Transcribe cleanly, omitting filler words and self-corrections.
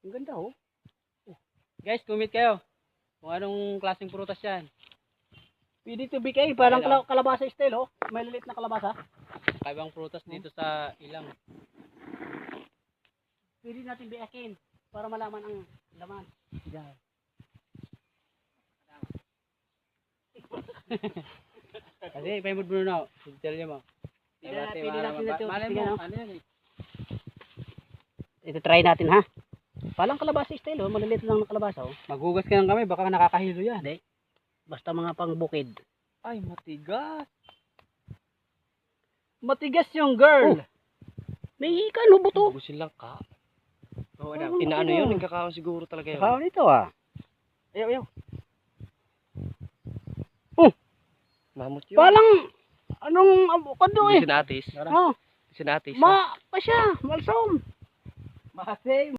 Ang ganda oh. Guys, comment kayo. Kung anong klaseng prutas yan. Pwede to BK, parang Ayun, oh. kalabasa style oh. May lilit na kalabasa. Kaibang prutas dito sa ilang. Pwede natin biyakin para malaman ang laman. Yan. Kasi paimod Bruno. Tell niyo mo. Pwede natin ito. Malay mo, ano yan eh. Ito try natin ha. Palang kalabasa style oh, maliliit lang na kalabasa oh. Maghugas ka ng kamay, baka nakakahilo yan. Hindi. Basta mga pangbukid. Ay, matigas. Matigas yung girl. May hika no buto. Busin lang ka. Oo, Inaano yun, nagkakaon siguro talaga yun. Kakaon ito ah. Ayaw. Mamot yun. Palang anong avocado eh. Sinatis. Oh, Sinatis. ma pa siya, malsom. Masay.